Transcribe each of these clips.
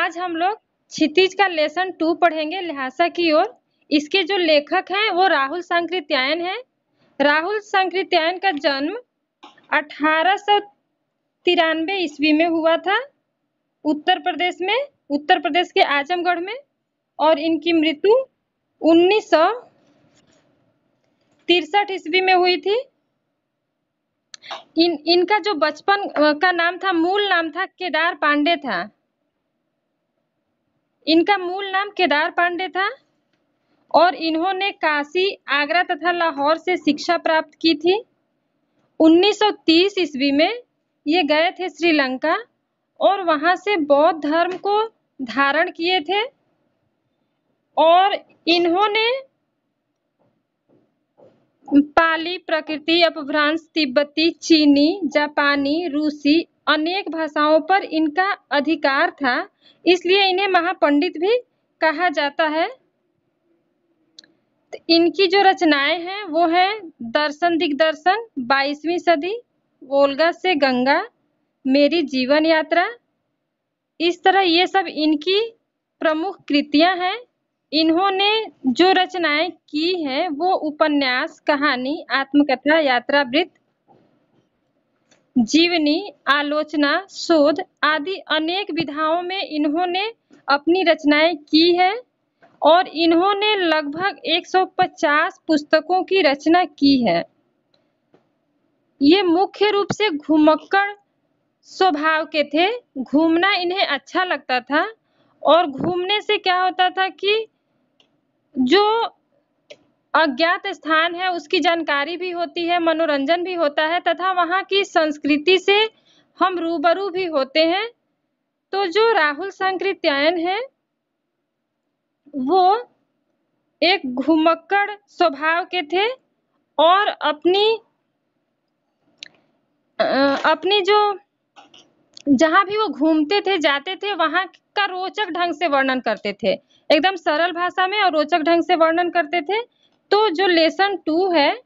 आज हम लोग क्षितिज का लेसन 2 पढ़ेंगे ल्हासा की ओर। इसके जो लेखक हैं वो राहुल सांकृत्यायन हैं। राहुल सांकृत्यायन का जन्म 1893 ईस्वी में हुआ था उत्तर प्रदेश के आजमगढ़ में, और इनकी मृत्यु 1963 ईस्वी में हुई थी। इनका जो बचपन का नाम था, मूल नाम था केदार पांडे था। इनका मूल नाम केदार पांडे था और इन्होंने काशी, आगरा तथा लाहौर से शिक्षा प्राप्त की थी। 1930 ईस्वी में ये गए थे श्रीलंका और वहां से बौद्ध धर्म को धारण किए थे और इन्होंने पाली, प्राकृत, अपभ्रंश, तिब्बती, चीनी, जापानी, रूसी अनेक भाषाओं पर इनका अधिकार था, इसलिए इन्हें महापंडित भी कहा जाता है। तो इनकी जो रचनाएं हैं वो है दर्शन दिग्दर्शन, 22वीं सदी, वोल्गा से गंगा, मेरी जीवन यात्रा। इस तरह ये सब इनकी प्रमुख कृतियां हैं। इन्होंने जो रचनाएं की हैं वो उपन्यास, कहानी, आत्मकथा, यात्रावृत्त, जीवनी, आलोचना, शोध आदि अनेक विधाओं में इन्होंने अपनी रचनाएं की है और इन्होंने लगभग 150 पुस्तकों की रचना की है। ये मुख्य रूप से घुमक्कड़ स्वभाव के थे। घूमना इन्हें अच्छा लगता था और घूमने से क्या होता था कि जो अज्ञात स्थान है उसकी जानकारी भी होती है, मनोरंजन भी होता है तथा वहाँ की संस्कृति से हम रूबरू भी होते हैं। तो जो राहुल सांकृत्यायन है वो एक घुमक्कड़ स्वभाव के थे और अपनी जो जहाँ भी वो घूमते थे, जाते थे, वहाँ का रोचक ढंग से वर्णन करते थे, एकदम सरल भाषा में और रोचक ढंग से वर्णन करते थे। तो जो लेसन 2 है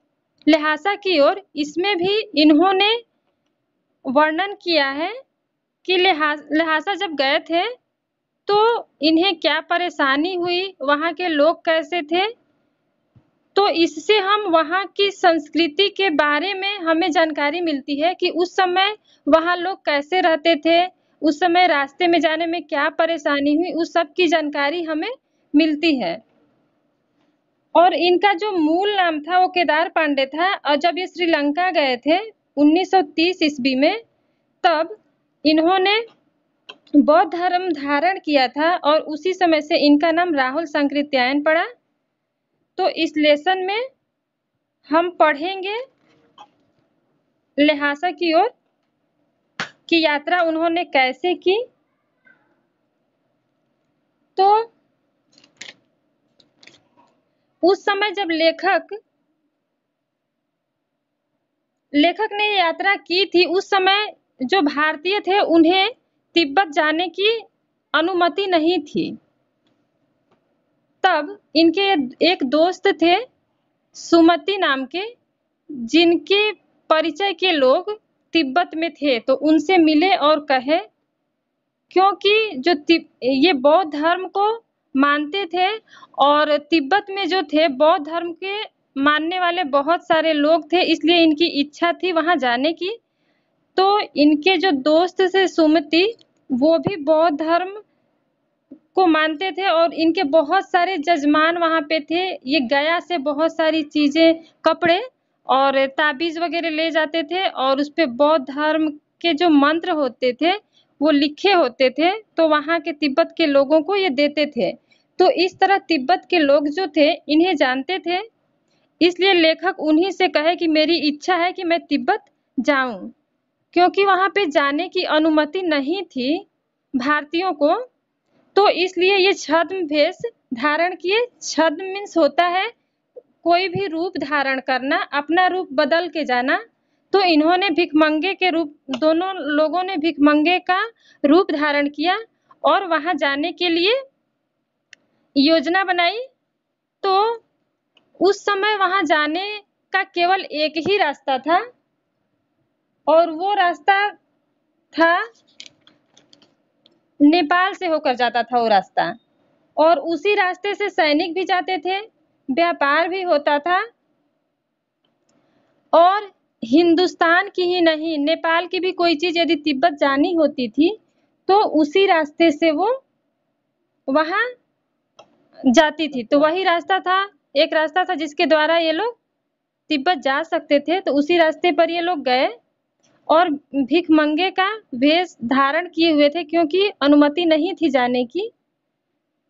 ल्हासा की ओर, इसमें भी इन्होंने वर्णन किया है कि ल्हासा जब गए थे तो इन्हें क्या परेशानी हुई, वहाँ के लोग कैसे थे। तो इससे हम वहाँ की संस्कृति के बारे में हमें जानकारी मिलती है कि उस समय वहाँ लोग कैसे रहते थे, उस समय रास्ते में जाने में क्या परेशानी हुई, उस सब की जानकारी हमें मिलती है। और इनका जो मूल नाम था वो केदार पांडे था और जब ये श्रीलंका गए थे 1930 ईस्वी में, तब इन्होंने बौद्ध धर्म धारण किया था और उसी समय से इनका नाम राहुल सांकृत्यायन पड़ा। तो इस लेसन में हम पढ़ेंगे ल्हासा की ओर की यात्रा उन्होंने कैसे की। तो उस समय जब लेखक ने यात्रा की थी, उस समय जो भारतीय थे उन्हें तिब्बत जाने की अनुमति नहीं थी। तब इनके एक दोस्त थे सुमति नाम के, जिनके परिचय के लोग तिब्बत में थे, तो उनसे मिले और कहे, क्योंकि जो ये बौद्ध धर्म को मानते थे और तिब्बत में जो थे बौद्ध धर्म के मानने वाले बहुत सारे लोग थे, इसलिए इनकी इच्छा थी वहां जाने की। तो इनके जो दोस्त थे सुमति, वो भी बौद्ध धर्म को मानते थे और इनके बहुत सारे जजमान वहां पे थे। ये गया से बहुत सारी चीजें, कपड़े और ताबीज वगैरह ले जाते थे और उस पे बौद्ध धर्म के जो मंत्र होते थे वो लिखे होते थे, तो वहां के तिब्बत के लोगों को ये देते थे। तो इस तरह तिब्बत के लोग जो थे इन्हें जानते थे, इसलिए लेखक उन्हीं से कहे कि मेरी इच्छा है कि मैं तिब्बत जाऊं, क्योंकि वहां पे जाने की अनुमति नहीं थी भारतीयों को। तो इसलिए ये छद्म वेश धारण किए। छद्म मीन्स होता है कोई भी रूप धारण करना, अपना रूप बदल के जाना। तो इन्होंने भिखमंगे के रूप, दोनों लोगों ने भिखमंगे का रूप धारण किया और वहां जाने के लिए योजना बनाई। तो उस समय वहां जाने का केवल एक ही रास्ता था और वो रास्ता था नेपाल से होकर जाता था वो रास्ता, और उसी रास्ते से सैनिक भी जाते थे, व्यापार भी होता था, और हिंदुस्तान की ही नहीं, नेपाल की भी कोई चीज़ यदि तिब्बत जानी होती थी, तो उसी रास्ते से वो वहाँ जाती थी। तो वही रास्ता था, एक रास्ता था जिसके द्वारा ये लोग तिब्बत जा सकते थे, तो उसी रास्ते पर ये लोग गए और भिखमंगे का वेश धारण किए हुए थे, क्योंकि अनुमति नहीं थी जाने की।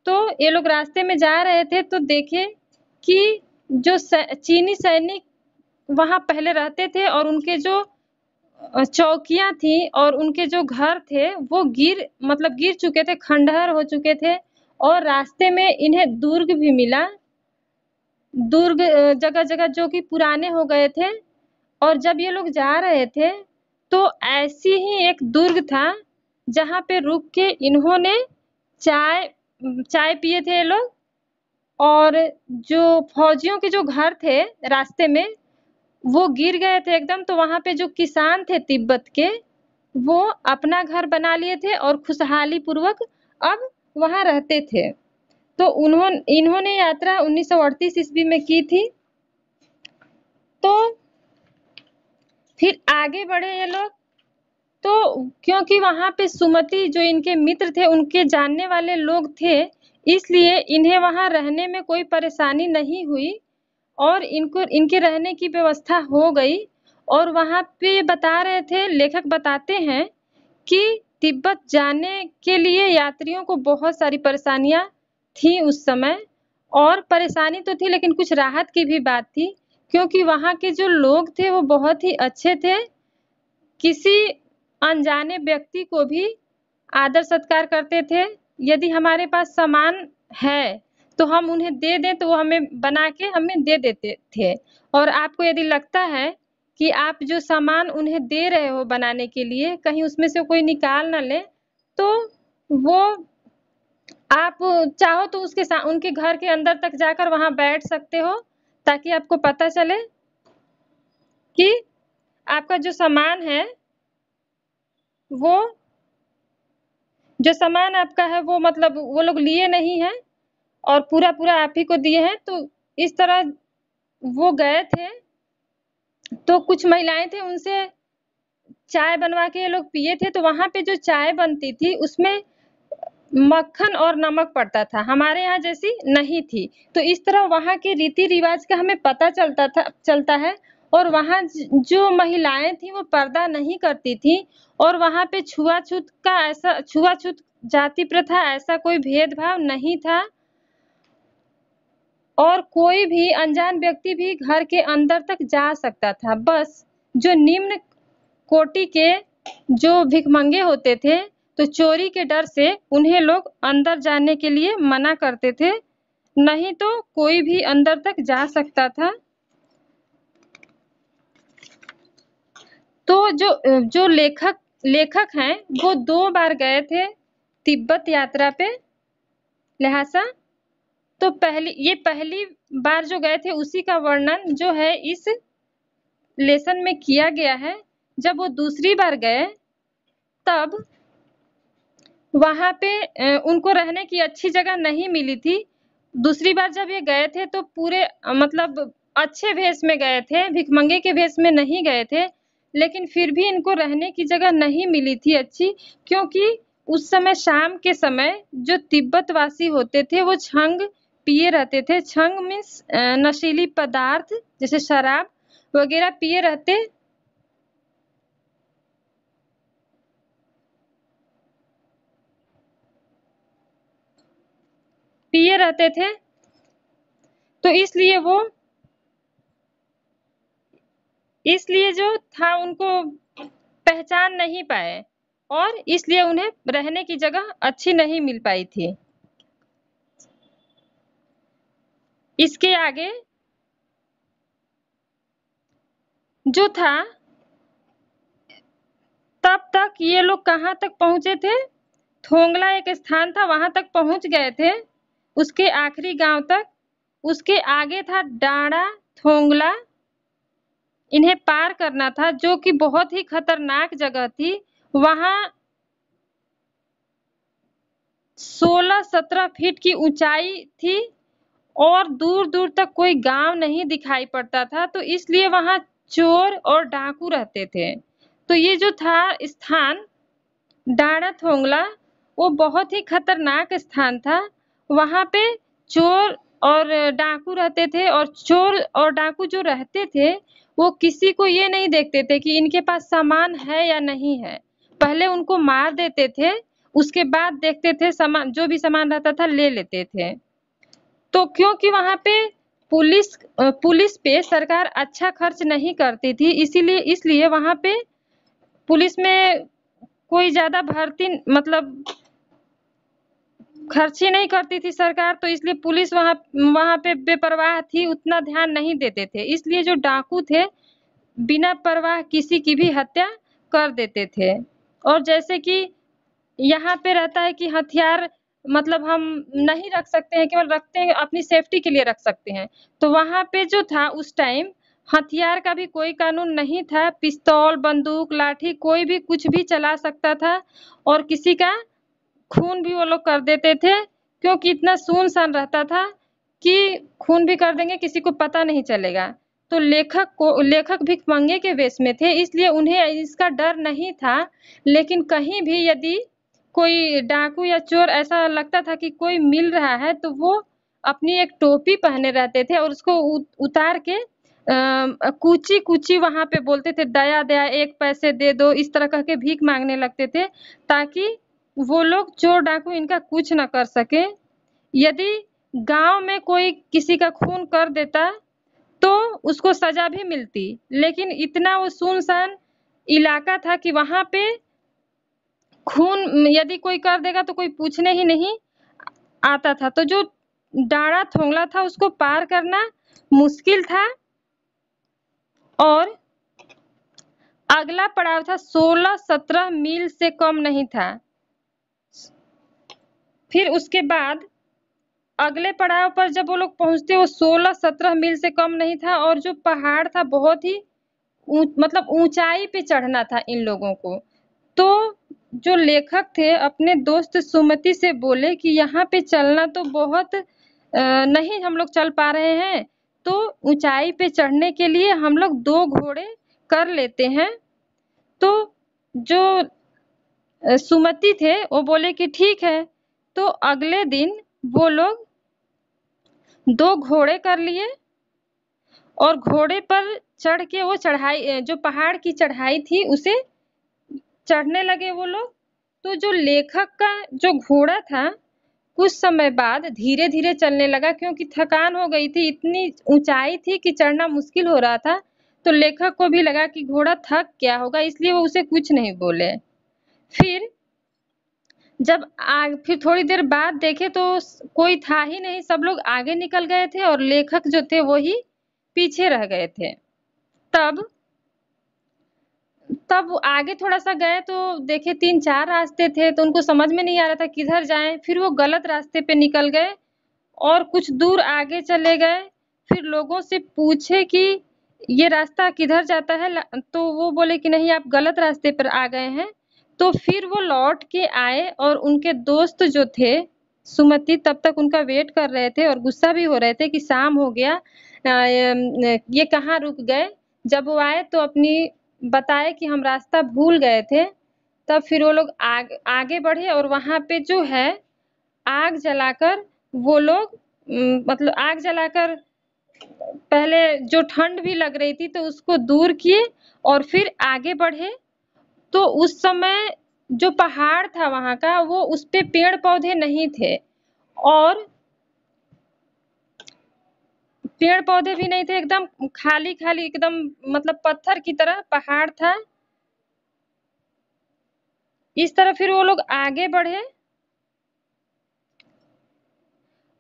तो ये लोग रास्ते में जा रहे थे तो देखे कि जो चीनी सैनिक वहाँ पहले रहते थे और उनके जो चौकियाँ थी और उनके जो घर थे वो गिर चुके थे, खंडहर हो चुके थे, और रास्ते में इन्हें दुर्ग भी मिला। दुर्ग जगह-जगह जो कि पुराने हो गए थे, और जब ये लोग जा रहे थे तो ऐसी ही एक दुर्ग था जहाँ पे रुक के इन्होंने चाय चाय पिए थे ये लोग, और जो फौजियों के जो घर थे रास्ते में वो गिर गए थे एकदम। तो वहाँ पे जो किसान थे तिब्बत के, वो अपना घर बना लिए थे और खुशहाली पूर्वक अब वहाँ रहते थे। तो इन्होंने यात्रा 1938 ईस्वी में की थी। तो फिर आगे बढ़े ये लोग, तो क्योंकि वहाँ पे सुमति जो इनके मित्र थे उनके जानने वाले लोग थे, इसलिए इन्हें वहाँ रहने में कोई परेशानी नहीं हुई और इनके रहने की व्यवस्था हो गई। और वहाँ पे बता रहे थे, लेखक बताते हैं कि तिब्बत जाने के लिए यात्रियों को बहुत सारी परेशानियाँ थी उस समय, और परेशानी तो थी लेकिन कुछ राहत की भी बात थी, क्योंकि वहाँ के जो लोग थे वो बहुत ही अच्छे थे। किसी अनजाने व्यक्ति को भी आदर सत्कार करते थे। यदि हमारे पास सामान है तो हम उन्हें दे दें तो वो हमें बना के हमें दे देते थे, और आपको यदि लगता है कि आप जो सामान उन्हें दे रहे हो बनाने के लिए कहीं उसमें से कोई निकाल ना ले, तो वो आप चाहो तो उनके घर के अंदर तक जाकर वहाँ बैठ सकते हो, ताकि आपको पता चले कि आपका जो सामान है वो जो सामान आपका है वो वो लोग लिए नहीं हैं और पूरा आप ही को दिए हैं। तो इस तरह वो गए थे, तो कुछ महिलाएं थे उनसे चाय बनवा के ये लोग पिए थे। तो वहाँ पे जो चाय बनती थी उसमें मक्खन और नमक पड़ता था, हमारे यहाँ जैसी नहीं थी। तो इस तरह वहाँ के रीति रिवाज का हमें पता चलता है। और वहाँ जो महिलाएं थी वो पर्दा नहीं करती थी, और वहाँ पे छुआछूत जाति प्रथा ऐसा कोई भेदभाव नहीं था, और कोई भी अनजान व्यक्ति भी घर के अंदर तक जा सकता था। बस जो निम्न कोटि के जो भिखमंगे होते थे तो चोरी के डर से उन्हें लोग अंदर जाने के लिए मना करते थे, नहीं तो कोई भी अंदर तक जा सकता था। तो जो लेखक हैं वो 2 बार गए थे तिब्बत यात्रा पे लहासा। तो पहली बार जो गए थे उसी का वर्णन जो है इस लेसन में किया गया है। जब वो दूसरी बार गए तब वहाँ पे उनको रहने की अच्छी जगह नहीं मिली थी। दूसरी बार जब ये गए थे तो पूरे अच्छे भेष में गए थे, भिखमंगे के भेष में नहीं गए थे, लेकिन फिर भी इनको रहने की जगह नहीं मिली थी अच्छी, क्योंकि उस समय शाम के समय जो तिब्बतवासी होते थे वो छंग पिए रहते थे। छंग मीन्स नशीली पदार्थ जैसे शराब वगैरह पिए रहते थे। तो इसलिए जो था उनको पहचान नहीं पाए, और इसलिए उन्हें रहने की जगह अच्छी नहीं मिल पाई थी। इसके आगे जो था, तब तक ये लोग कहाँ तक पहुंचे थे? थोंगला एक स्थान था, वहां तक पहुंच गए थे, उसके आखिरी गांव तक। उसके आगे था डांडा थोंगला, इन्हें पार करना था, जो कि बहुत ही खतरनाक जगह थी। वहां 16-17 फीट की ऊंचाई थी और दूर-दूर तक कोई गांव नहीं दिखाई पड़ता था, तो इसलिए वहां चोर और डाकू रहते थे। तो ये जो था स्थान डाँड़ा-थोंगला, वो बहुत ही खतरनाक स्थान था। वहां पे चोर और डाकू रहते थे और चोर और डाकू जो रहते थे, वो किसी को ये नहीं देखते थे कि इनके पास सामान है या नहीं है। पहले उनको मार देते थे, उसके बाद देखते थे सामान, जो भी सामान रहता था ले लेते थे। तो क्योंकि वहां पे पुलिस पे सरकार अच्छा खर्च नहीं करती थी, इसीलिए इसलिए वहां पे पुलिस में कोई ज्यादा भर्ती मतलब खर्च ही नहीं करती थी सरकार, तो इसलिए पुलिस वहां वहां पे बेपरवाह थी, उतना ध्यान नहीं देते थे। इसलिए जो डाकू थे बिना परवाह किसी की भी हत्या कर देते थे। और जैसे कि यहाँ पे रहता है कि हथियार मतलब हम नहीं रख सकते हैं, केवल रखते हैं अपनी सेफ्टी के लिए रख सकते हैं। तो वहां पे जो था उस टाइम हथियार का भी कोई कानून नहीं था। पिस्तौल, बंदूक, लाठी कोई भी कुछ भी चला सकता था और किसी का खून भी वो लोग कर देते थे, क्योंकि इतना सुनसान रहता था कि खून भी कर देंगे किसी को पता नहीं चलेगा। तो लेखक भिखमंगे के वेश में थे, इसलिए उन्हें इसका डर नहीं था। लेकिन कहीं भी यदि कोई डाकू या चोर ऐसा लगता था कि कोई मिल रहा है, तो वो अपनी एक टोपी पहने रहते थे और उसको उतार के कूची कूची वहां पे बोलते थे, दया दया 1 पैसे दे दो, इस तरह कह के भीख मांगने लगते थे, ताकि वो लोग चोर डाकू इनका कुछ न कर सके। यदि गांव में कोई किसी का खून कर देता तो उसको सजा भी मिलती, लेकिन इतना वो सुनसान इलाका था कि वहां पे खून यदि कोई कर देगा तो कोई पूछने ही नहीं आता था। तो जो डाँड़ा थोंगला था उसको पार करना मुश्किल था और अगला पड़ाव था 16-17 मील से कम नहीं था। फिर उसके बाद अगले पड़ाव पर जब वो लोग पहुंचते, वो 16-17 मील से कम नहीं था और जो पहाड़ था बहुत ही मतलब ऊंचाई पे चढ़ना था इन लोगों को। तो जो लेखक थे अपने दोस्त सुमति से बोले कि यहाँ पे चलना तो बहुत नहीं हम लोग चल पा रहे हैं, तो ऊंचाई पे चढ़ने के लिए हम लोग 2 घोड़े कर लेते हैं। तो जो सुमति थे वो बोले कि ठीक है। तो अगले दिन वो लोग 2 घोड़े कर लिए और घोड़े पर चढ़ के वो चढ़ाई, जो पहाड़ की चढ़ाई थी उसे चढ़ने लगे वो लोग। तो जो लेखक का जो घोड़ा था कुछ समय बाद धीरे-धीरे चलने लगा, क्योंकि थकान हो गई थी, इतनी ऊंचाई थी कि चढ़ना मुश्किल हो रहा था। तो लेखक को भी लगा कि घोड़ा थक गया होगा, इसलिए वो उसे कुछ नहीं बोले। फिर फिर थोड़ी देर बाद देखे तो कोई था ही नहीं, सब लोग आगे निकल गए थे और लेखक जो थे वो ही पीछे रह गए थे। तब तब वो आगे थोड़ा-सा गए तो देखे 3-4 रास्ते थे, तो उनको समझ में नहीं आ रहा था किधर जाएँ। फिर वो गलत रास्ते पे निकल गए और कुछ दूर आगे चले गए। फिर लोगों से पूछे कि ये रास्ता किधर जाता है? तो वो बोले कि नहीं, आप गलत रास्ते पर आ गए हैं। तो फिर वो लौट के आए और उनके दोस्त जो थे सुमति तब तक उनका वेट कर रहे थे और गुस्सा भी हो रहे थे कि शाम हो गया, ये कहाँ रुक गए। जब वो आए तो अपनी बताए कि हम रास्ता भूल गए थे। तब फिर वो लोग आगे बढ़े और वहां पे जो है आग जलाकर वो लोग मतलब आग जलाकर पहले जो ठंड भी लग रही थी तो उसको दूर किए और फिर आगे बढ़े। तो उस समय जो पहाड़ था वहां का, वो उस पे पेड़ पौधे नहीं थे और पेड़ पौधे भी नहीं थे, एकदम खाली खाली, एकदम मतलब पत्थर की तरह पहाड़ था। इस तरह फिर वो लोग आगे बढ़े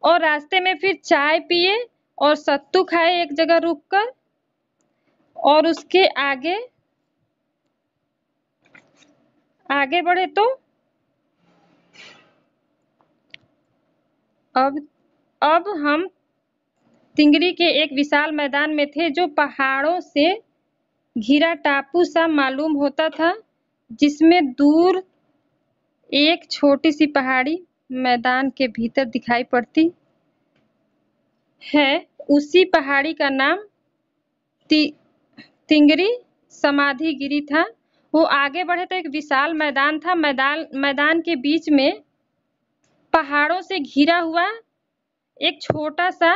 और रास्ते में फिर चाय पिए और सत्तू खाए एक जगह रुककर। और उसके आगे आगे बढ़े तो अब अब हम तिंगरी के एक विशाल मैदान में थे, जो पहाड़ों से घिरा टापू सा मालूम होता था, जिसमें दूर एक छोटी सी पहाड़ी मैदान के भीतर दिखाई पड़ती है, उसी पहाड़ी का नाम तिंगरी समाधिगिरी था। वो आगे बढ़े तो एक विशाल मैदान था। मैदान के बीच में पहाड़ों से घिरा हुआ एक छोटा सा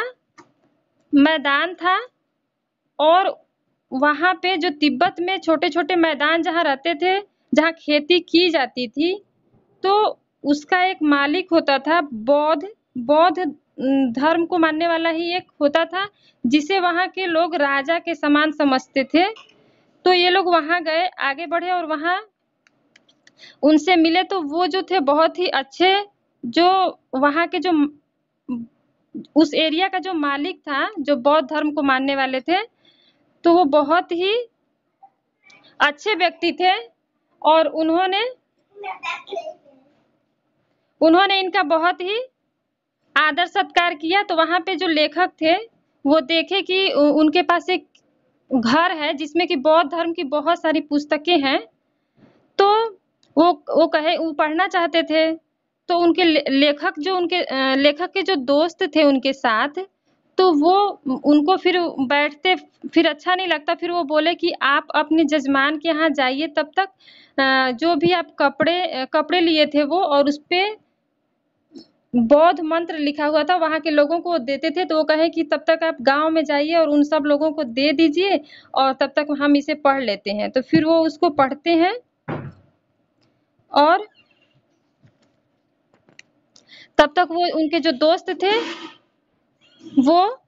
मैदान था और वहाँ पे जो तिब्बत में छोटे-छोटे मैदान जहाँ रहते थे, जहाँ खेती की जाती थी, तो उसका एक मालिक होता था। बौद्ध धर्म को मानने वाला ही एक होता था, जिसे वहाँ के लोग राजा के समान समझते थे। तो ये लोग वहाँ गए, आगे बढ़े और वहाँ उनसे मिले तो वो जो थे बहुत ही अच्छे, जो वहाँ के जो उस एरिया का जो मालिक था, जो बौद्ध धर्म को मानने वाले थे, तो वो बहुत ही अच्छे व्यक्ति थे और उन्होंने इनका बहुत ही आदर सत्कार किया। तो वहाँ पे जो लेखक थे, वो देखे कि उनके पास एक घर है जिसमें कि बौद्ध धर्म की बहुत सारी पुस्तकें हैं। तो वो पढ़ना चाहते थे। तो उनके लेखक के जो दोस्त थे उनके साथ, तो वो उनको फिर अच्छा नहीं लगता। फिर वो बोले कि आप अपने जजमान के यहाँ जाइए, तब तक जो भी आप कपड़े लिए थे वो, और उसपे बौद्ध मंत्र लिखा हुआ था, वहाँ के लोगों को देते थे। तो वो कहे कि तब तक आप गाँव में जाइए और उन सब लोगों को दे दीजिए और तब तक हम इसे पढ़ लेते हैं। तो फिर वो उसको पढ़ते हैं और तब तक वो उनके जो दोस्त थे, वो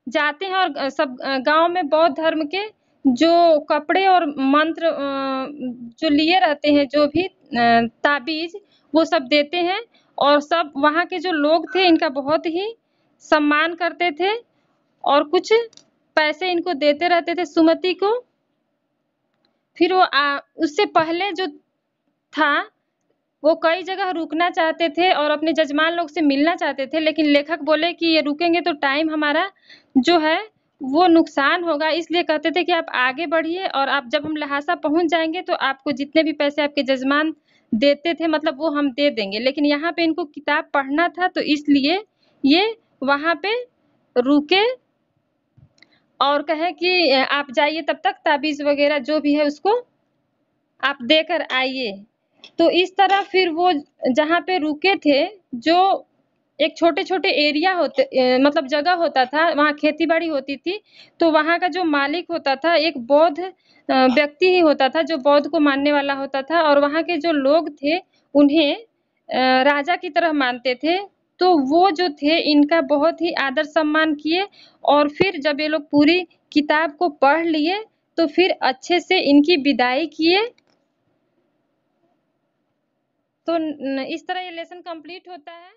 जाते हैं और सब गाँव में बौद्ध धर्म के जो कपड़े और मंत्र जो लिए रहते हैं, जो भी ताबीज़, वो सब देते हैं और सब वहाँ के जो लोग थे इनका बहुत ही सम्मान करते थे और कुछ पैसे इनको देते रहते थे सुमति को। फिर वो उससे पहले जो था, वो कई जगह रुकना चाहते थे और अपने जजमान लोग से मिलना चाहते थे, लेकिन लेखक बोले कि ये रुकेंगे तो टाइम हमारा जो है वो नुकसान होगा, इसलिए कहते थे कि आप आगे बढ़िए और आप जब हम लहासा पहुँच जाएँगे तो आपको जितने भी पैसे आपके जजमान देते थे, मतलब वो हम दे देंगे। लेकिन यहाँ पे इनको किताब पढ़ना था, तो इसलिए ये वहाँ पे रुके और कहे कि आप जाइए, तब तक ताबीज़ वगैरह जो भी है उसको आप देकर आइए। तो इस तरह फिर वो जहाँ पे रुके थे, जो एक छोटे-छोटे एरिया मतलब जगह होता था, वहाँ खेती-बाड़ी होती थी। तो वहाँ का जो मालिक होता था, एक बौद्ध व्यक्ति ही होता था, जो बौद्ध को मानने वाला होता था और वहाँ के जो लोग थे, उन्हें राजा की तरह मानते थे। तो वो जो थे, इनका बहुत ही आदर-सम्मान किए और फिर जब ये लोग पूरी किताब को पढ़ लिए, तो फिर अच्छे से इनकी विदाई किए। तो इस तरह ये लेसन कंप्लीट होता है।